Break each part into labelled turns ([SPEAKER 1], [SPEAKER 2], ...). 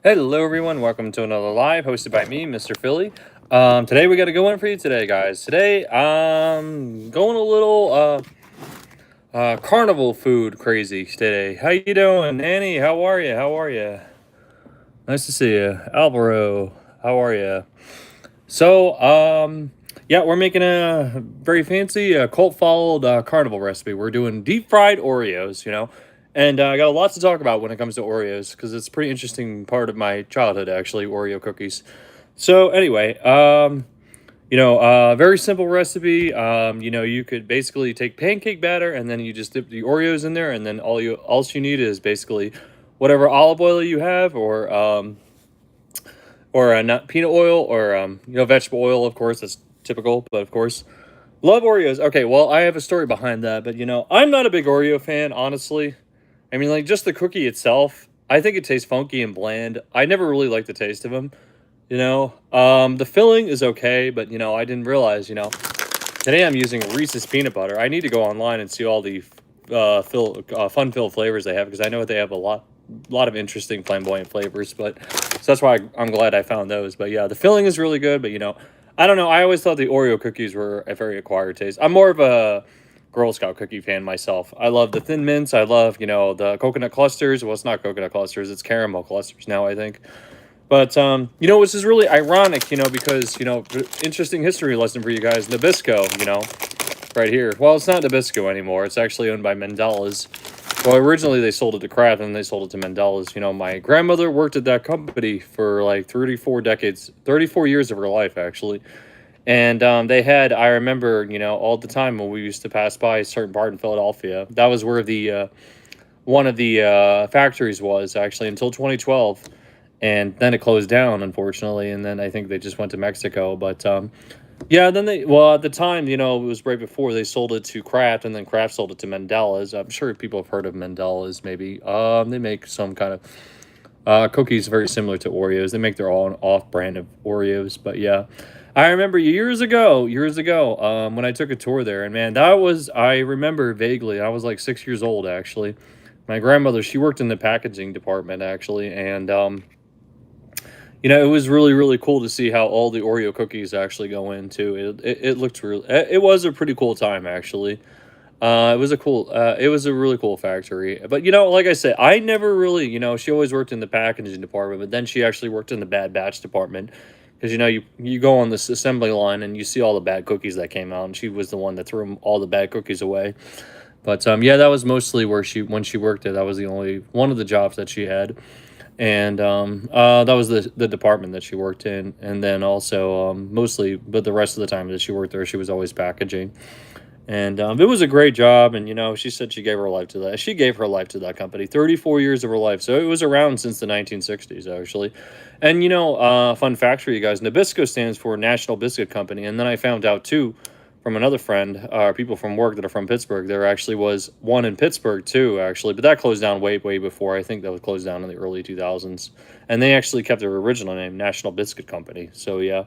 [SPEAKER 1] Hello, everyone. Welcome to another live hosted by me, Mr. Philly. Today we got a good one for you today, guys. Today, going a little carnival food crazy today. How you doing, Nanny? How are you? How are you? Nice to see you, Alvaro. How are you? So, yeah, we're making a very fancy cult followed carnival recipe. We're doing deep fried Oreos, and I got a lot to talk about when it comes to Oreos because it's a pretty interesting part of my childhood, actually, Oreo cookies. So, anyway, very simple recipe. You could basically take pancake batter and then you just dip the Oreos in there, and then all you need is basically whatever olive oil you have, or not peanut oil, or vegetable oil, of course. That's typical, but of course, love Oreos. Okay, well, I have a story behind that, but I'm not a big Oreo fan, honestly. I mean, like, just the cookie itself, I think it tastes funky and bland. I never really liked the taste of them. The filling is okay, but I didn't realize. Today I'm using Reese's peanut butter. I need to go online and see all the fun-filled flavors they have, because I know they have a lot of interesting flamboyant flavors. But so that's why I'm glad I found those. But yeah, the filling is really good. But I don't know. I always thought the Oreo cookies were a very acquired taste. I'm more of a Girl Scout cookie fan myself. I love the Thin Mints. I love the coconut clusters. Well, it's not coconut clusters. It's caramel clusters now, I think. But which is really ironic, because interesting history lesson for you guys. Nabisco, right here. Well, it's not Nabisco anymore. It's actually owned by Mandela's. Well, originally they sold it to Kraft, and they sold it to Mandela's. My grandmother worked at that company for like 34 years of her life, actually. And they had, I remember, all the time when we used to pass by a certain part in Philadelphia. That was where the one of the factories was, actually, until 2012. And then it closed down, unfortunately. And then I think they just went to Mexico. But yeah, then at the time, it was right before they sold it to Kraft, and then Kraft sold it to Mandela's. I'm sure people have heard of Mandela's, maybe. They make some kind of cookies very similar to Oreos. They make their own off-brand of Oreos. But yeah, I remember years ago, when I took a tour there, and man, I remember vaguely. I was like 6 years old, actually. My grandmother, she worked in the packaging department, actually, and it was really, really cool to see how all the Oreo cookies actually go into it. It looked really, it was a pretty cool time, actually. It was a really cool factory. But like I said, I never really, she always worked in the packaging department, but then she actually worked in the bad batch department, because you go on this assembly line and you see all the bad cookies that came out, and she was the one that threw all the bad cookies away. But yeah, that was mostly when she worked there. That was the only one of the jobs that she had. And that was the department that she worked in. And then also mostly, but the rest of the time that she worked there, she was always packaging. And it was a great job. And she said she gave her life to that. She gave her life to that company, 34 years of her life. So it was around since the 1960s, actually. And fun fact for you guys, Nabisco stands for National Biscuit Company. And then I found out too, from another friend, people from work that are from Pittsburgh, there actually was one in Pittsburgh too, actually, but that closed down way, way before. I think that was closed down in the early 2000s, and they actually kept their original name, National Biscuit Company. So yeah,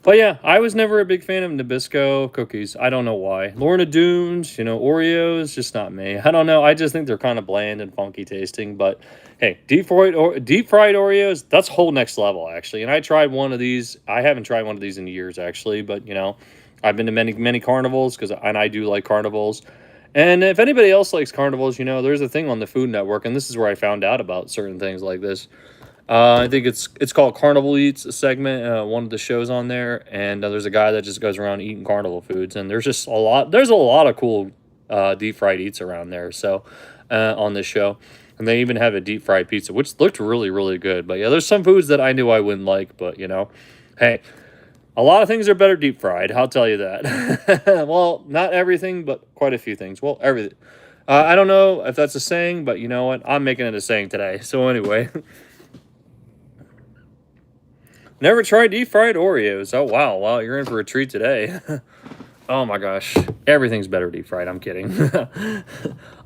[SPEAKER 1] but yeah, I was never a big fan of Nabisco cookies. I don't know why. Lorna Doones, Oreos, just not me. I don't know. I just think they're kind of bland and funky tasting. But hey, deep fried Oreos, that's whole next level, actually. And I tried one of these. I haven't tried one of these in years, actually, but I've been to many, many carnivals, and I do like carnivals. And if anybody else likes carnivals, there's a thing on the Food Network, and this is where I found out about certain things like this. I think it's called Carnival Eats, a segment, one of the shows on there, and there's a guy that just goes around eating carnival foods, and there's a lot of cool deep fried eats around there. So on this show, and they even have a deep fried pizza, which looked really, really good. But yeah, there's some foods that I knew I wouldn't like, but hey. A lot of things are better deep fried, I'll tell you that. Well, not everything, but quite a few things. Well, everything. I don't know if that's a saying, but you know what? I'm making it a saying today. So anyway. Never tried deep fried Oreos. Oh, wow. Wow, you're in for a treat today. Oh my gosh. Everything's better deep fried. I'm kidding. A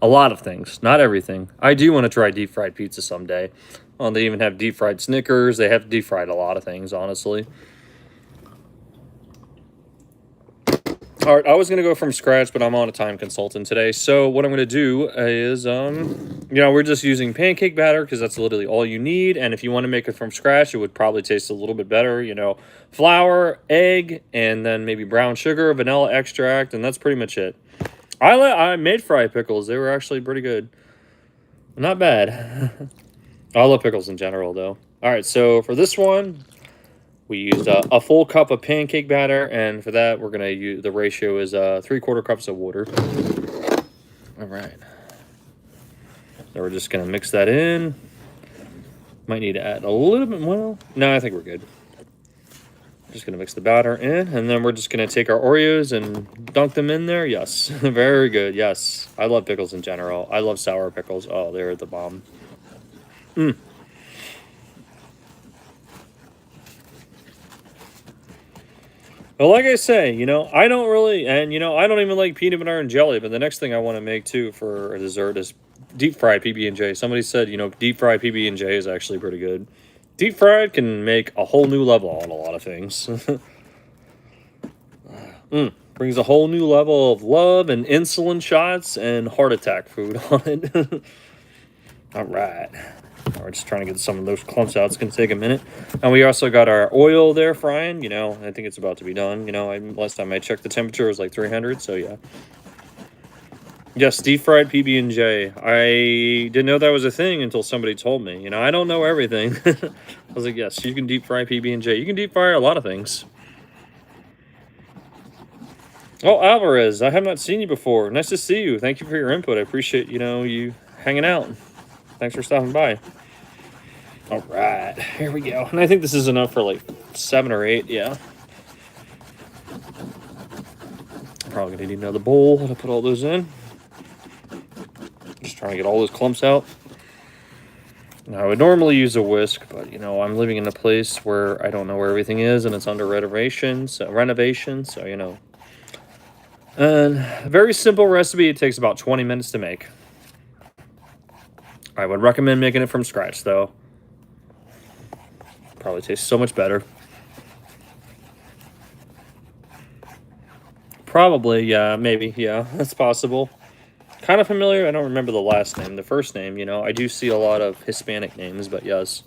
[SPEAKER 1] lot of things. Not everything. I do want to try deep fried pizza someday. They even have deep fried Snickers. They have deep fried a lot of things, honestly. All right, I was gonna go from scratch, but I'm on a time consultant today. So what I'm gonna do is, we're just using pancake batter because that's literally all you need. And if you want to make it from scratch, it would probably taste a little bit better. Flour, egg, and then maybe brown sugar, vanilla extract, and that's pretty much it. I made fried pickles. They were actually pretty good. Not bad. I love pickles in general, though. All right, so for this one, we used a full cup of pancake batter, and for that, we're gonna use the ratio is 3/4 cups of water. All right. So we're just gonna mix that in. Might need to add a little bit more. No, I think we're good. Just gonna mix the batter in, and then we're just gonna take our Oreos and dunk them in there. Yes, very good. Yes, I love pickles in general. I love sour pickles. Oh, they're the bomb. Mm. Well, like I say, I don't really, and I don't even like peanut butter and jelly. But the next thing I want to make too for a dessert is deep fried PB&J. Somebody said, deep fried PB&J is actually pretty good. Deep fried can make a whole new level on a lot of things. Brings a whole new level of love and insulin shots and heart attack food on it. All right. We're just trying to get some of those clumps out. It's going to take a minute. And we also got our oil there frying. I think it's about to be done. Last time I checked the temperature, it was like 300. So, yeah. Yes, deep fried PB&J. I didn't know that was a thing until somebody told me. I don't know everything. I was like, yes, you can deep fry PB&J. You can deep fry a lot of things. Oh, Alvarez, I have not seen you before. Nice to see you. Thank you for your input. I appreciate, you hanging out. Thanks for stopping by. All right, here we go. And I think this is enough for like 7 or 8, yeah. Probably gonna need another bowl to put all those in. Just trying to get all those clumps out. Now, I would normally use a whisk, but I'm living in a place where I don't know where everything is, and it's under renovation. So And a very simple recipe. It takes about 20 minutes to make. I would recommend making it from scratch, though. Probably tastes so much better. Probably, yeah, maybe, yeah, that's possible. Kind of familiar. I don't remember the last name. The first name, I do see a lot of Hispanic names, but yes,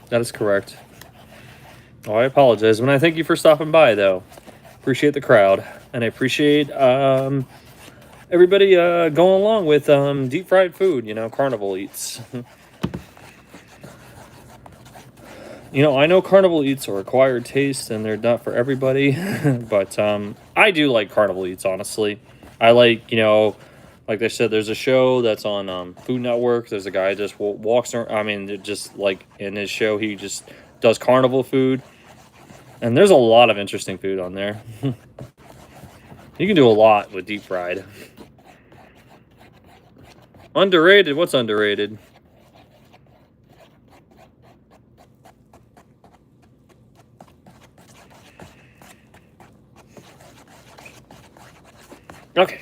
[SPEAKER 1] that is correct. Oh, I apologize. And I thank you for stopping by, though. Appreciate the crowd, and I appreciate everybody going along with deep fried food. Carnival eats. I know carnival eats are acquired taste and they're not for everybody, but I do like carnival eats, honestly. I like they said, there's a show that's on Food Network. There's a guy just walks around. I mean, just like in his show, he just does carnival food. And there's a lot of interesting food on there. You can do a lot with deep fried. Underrated? What's underrated? Okay.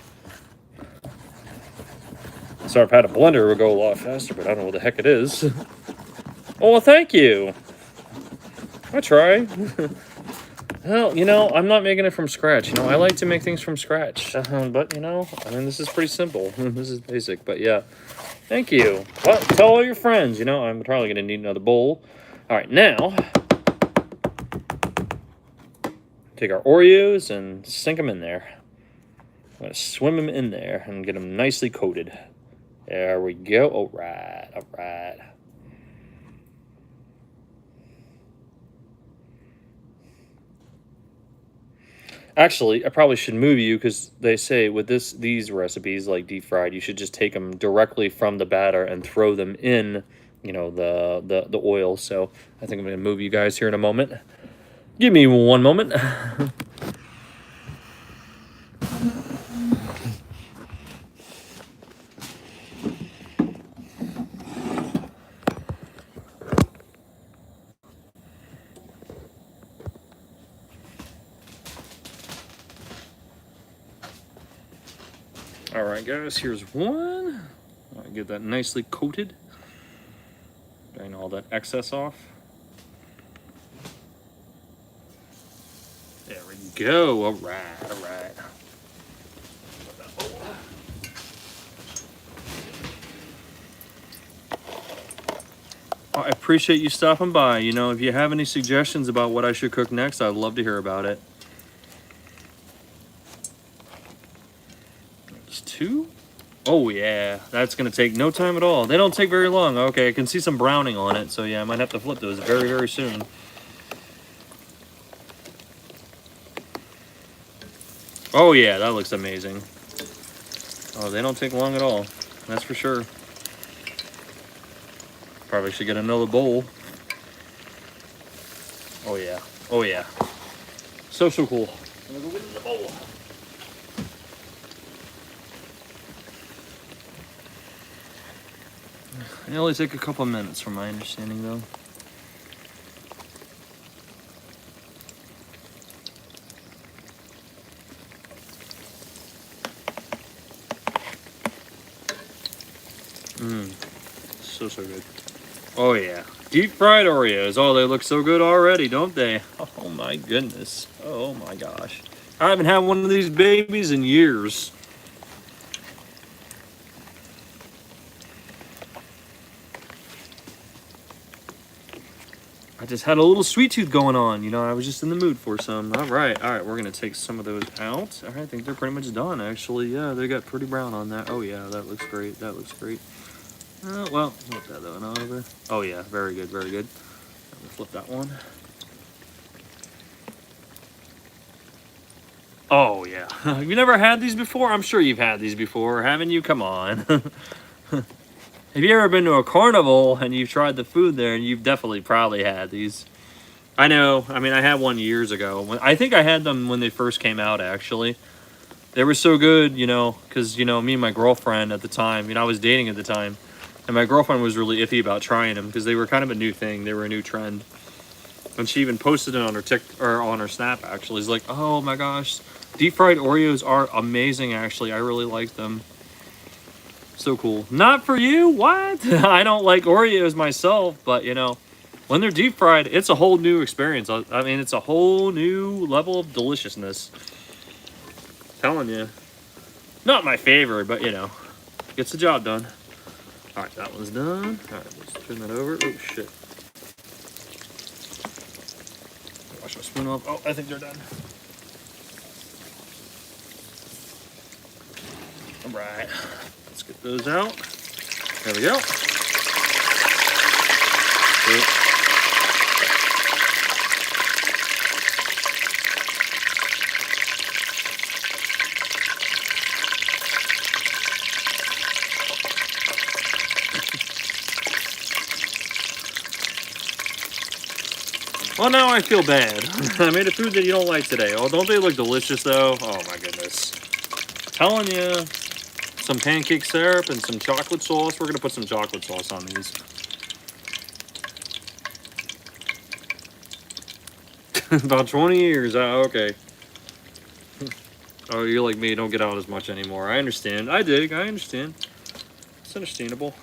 [SPEAKER 1] So if I had a blender, it would go a lot faster, but I don't know what the heck it is. Oh, well, thank you. I try. Well, I'm not making it from scratch. I like to make things from scratch. But, this is pretty simple. This is basic, but yeah. Thank you. Well, tell all your friends, I'm probably going to need another bowl. All right, now, take our Oreos and sink them in there. I'm going to swim them in there and get them nicely coated. There we go. All right, all right. Actually, I probably should move you because they say with these recipes like deep fried, you should just take them directly from the batter and throw them in, the oil. So I think I'm going to move you guys here in a moment. Give me one moment. All right, guys, here's one. I'll get that nicely coated. Getting all that excess off. There we go. All right, all right. Well, I appreciate you stopping by. You know, if you have any suggestions about what I should cook next, I'd love to hear about it. There's two. Oh yeah, that's gonna take no time at all. They don't take very long. Okay, I can see some browning on it, so yeah, I might have to flip those very, very soon. Oh yeah, that looks amazing. Oh, they don't take long at all. That's for sure. Probably should get another bowl. Oh yeah. Oh yeah. So cool. I'm gonna go get in the bowl. It only take a couple minutes from my understanding though. Mmm. So good. Oh yeah. Deep fried Oreos. Oh, they look so good already, don't they? Oh my goodness. Oh my gosh. I haven't had one of these babies in years. I just had a little sweet tooth going on. You know, I was just in the mood for some. All right, we're going to take some of those out. All right, I think they're pretty much done, actually. Yeah, they got pretty brown on that. Oh, yeah, that looks great. That looks great. Well, flip that though, and over. Oh, yeah, very good, very good. I'm going to flip that one. Oh, yeah. Have you never had these before? I'm sure you've had these before, haven't you? Come on. Have you ever been to a carnival and you've tried the food there, and you've definitely probably had these? I know. I mean, I had one years ago. I think I had them when they first came out, actually. They were so good, you know, because, you know, me and my girlfriend at the time, you know, I was dating at the time, and my girlfriend was really iffy about trying them because they were kind of a new thing. They were a new trend. And she even posted it on her on her Snap, actually. She's like, oh my gosh, deep fried Oreos are amazing, actually. I really like them. So cool. Not for you? What? I don't like Oreos myself, but, you know, when they're deep fried, it's a whole new experience. I mean, it's a whole new level of deliciousness. Telling you. Not my favorite, but, you know, gets the job done. All right, that one's done. All right, let's turn that over. Oh, shit. Wash my spoon off. Oh, I think they're done. All right. Let's get those out. There we go. Good. Well, now I feel bad. I made a food that you don't like today. Oh, don't they look delicious, though? Oh, my goodness. Telling you. Some pancake syrup and some chocolate sauce. We're going to put some chocolate sauce on these. About 20 years. Okay. Oh, you're like me. Don't get out as much anymore. I understand. I understand. It's understandable.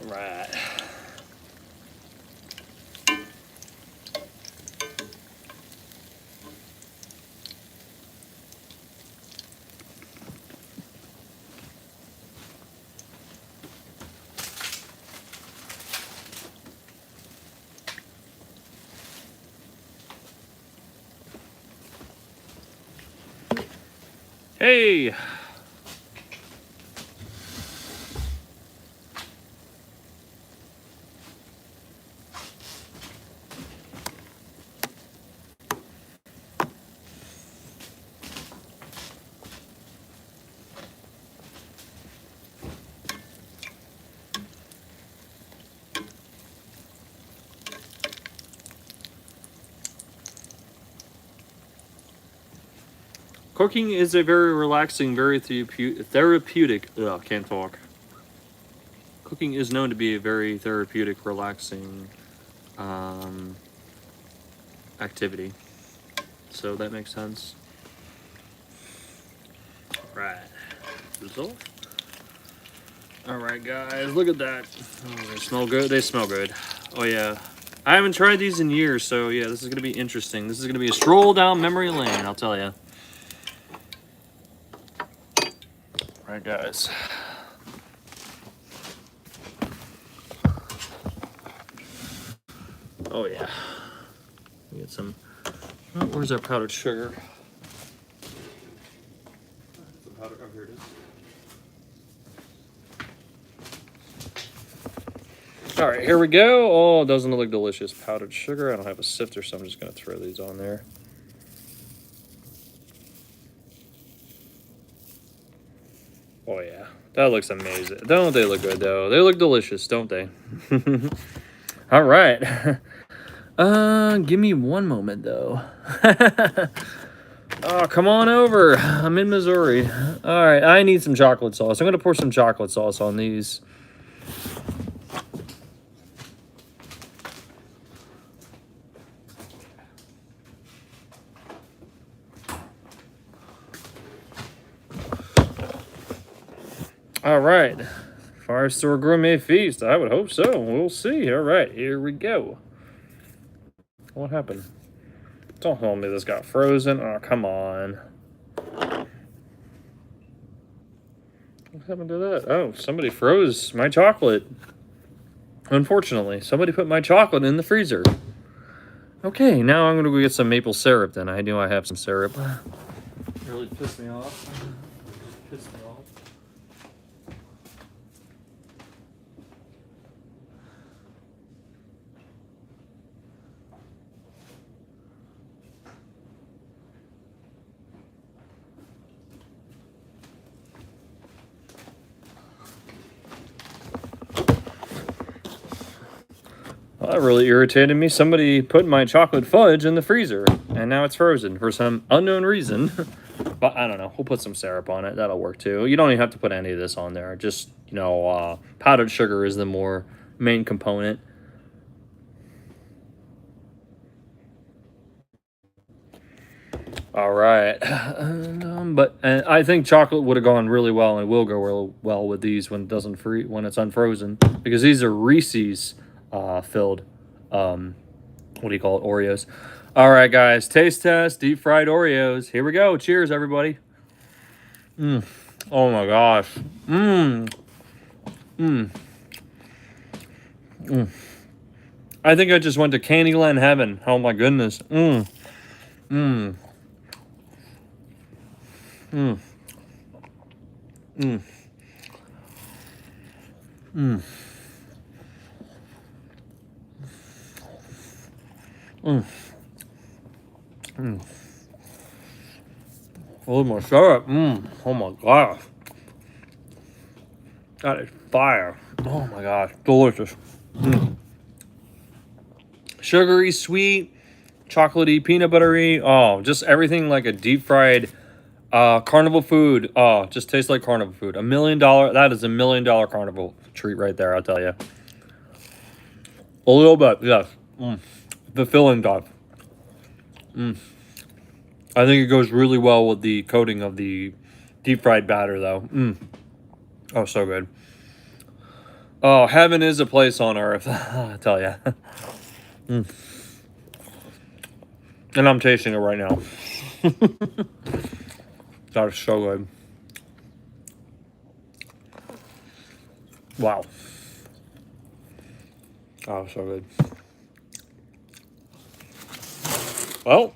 [SPEAKER 1] All right. Hey! Cooking is a very relaxing, very therapeutic. Ugh, can't talk. Cooking is known to be a very therapeutic, relaxing activity. So that makes sense. Right. All right, guys, look at that. Oh, they smell good. They smell good. Oh yeah. I haven't tried these in years, so yeah, this is gonna be interesting. This is gonna be a stroll down memory lane, I'll tell you. All right, guys. Oh yeah. Get some. Oh, where's our powdered sugar? Oh, here it is. All right, here we go. Oh, doesn't it look delicious? Powdered sugar. I don't have a sifter, so I'm just gonna throw these on there. Oh yeah, that looks amazing. Don't they look good though? They look delicious, don't they? All right. Give me one moment though. Oh, come on over. I'm in Missouri. All right, I need some chocolate sauce. I'm gonna pour some chocolate sauce on these. All right, Firestore Gourmet Feast. I would hope so. We'll see. All right, here we go. What happened? Don't tell me this got frozen. Oh, come on. What happened to that? Oh, somebody froze my chocolate. Unfortunately, somebody put my chocolate in the freezer. Okay, now I'm gonna go get some maple syrup then. I knew I have some syrup. It really pissed me off. Pissed me off. Well, that really irritated me. Somebody put my chocolate fudge in the freezer, and now it's frozen for some unknown reason. But I don't know. We'll put some syrup on it. That'll work too. You don't even have to put any of this on there. Just, powdered sugar is the more main component. All right. But I think chocolate would have gone really well and will go real well with these when it's unfrozen, because these are Reese's filled, what do you call it, Oreos. All right, guys, taste test, deep fried Oreos. Here we go. Cheers, everybody. Oh my gosh. I think I just went to Candyland heaven. Oh my goodness. Oh my syrup. Oh my gosh. That is fire. Oh my gosh. Delicious. Sugary, sweet, chocolatey, peanut buttery. Oh, just everything like a deep fried carnival food. Oh, just tastes like carnival food. $1 million. That is $1 million carnival treat right there, I'll tell you. A little bit, yes. The filling stuff. I think it goes really well with the coating of the deep fried batter, though. Oh, so good. Oh, heaven is a place on earth, I tell you. And I'm tasting it right now. That is so good. Wow. Oh, so good. Well,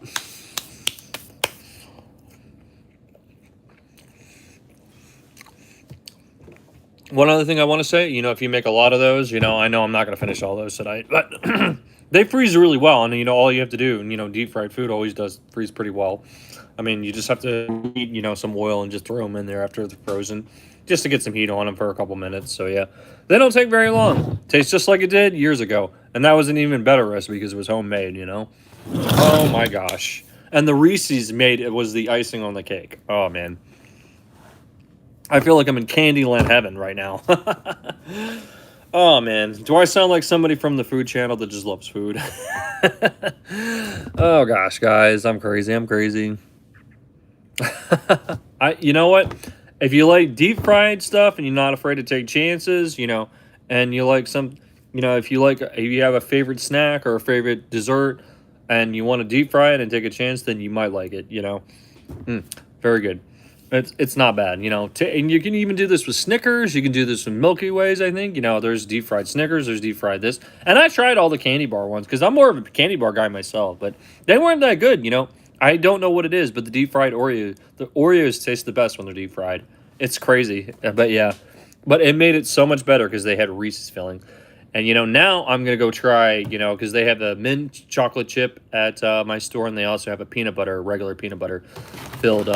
[SPEAKER 1] one other thing I want to say, if you make a lot of those, I know I'm not going to finish all those tonight, but they freeze really well. And, all you have to do, deep fried food always does freeze pretty well. I mean, you just have to heat, some oil and just throw them in there after they're frozen, just to get some heat on them for a couple minutes. So, yeah, they don't take very long. Tastes just like it did years ago. And that was an even better recipe because it was homemade, Oh, my gosh. And the Reese's was the icing on the cake. Oh, man. I feel like I'm in Candyland heaven right now. Oh, man. Do I sound like somebody from the food channel that just loves food? Oh, gosh, guys. I'm crazy. You know what? If you like deep fried stuff and you're not afraid to take chances, and you like if you have a favorite snack or a favorite dessert and you want to deep fry it and take a chance, then you might like it. Very good. It's not bad, and you can even do this with Snickers. You can do this with Milky Ways. I think there's deep fried Snickers. There's deep fried this, and I tried all the candy bar ones because I'm more of a candy bar guy myself. But they weren't that good. I don't know what it is, but the Oreos taste the best when they're deep fried. It's crazy, but yeah, but it made it so much better because they had Reese's filling. And now I'm gonna go try, because they have the mint chocolate chip at my store, and they also have a regular peanut butter filled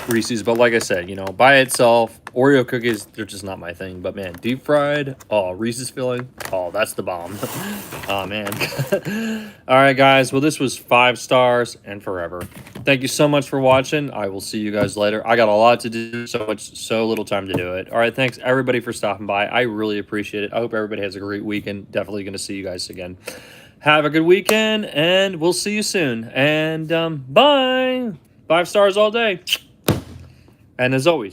[SPEAKER 1] Reese's. But like I said, by itself, Oreo cookies, they're just not my thing. But man, deep fried, oh, Reese's filling, oh, that's the bomb. Oh man. All right, guys. Well, this was 5 stars and forever. Thank you so much for watching. I will see you guys later. I got a lot to do, so little time to do it. All right, thanks everybody for stopping by. I really appreciate it. I hope everybody has a great weekend. Definitely going to see you guys again. Have a good weekend, and we'll see you soon. And bye. 5 stars all day. And as always,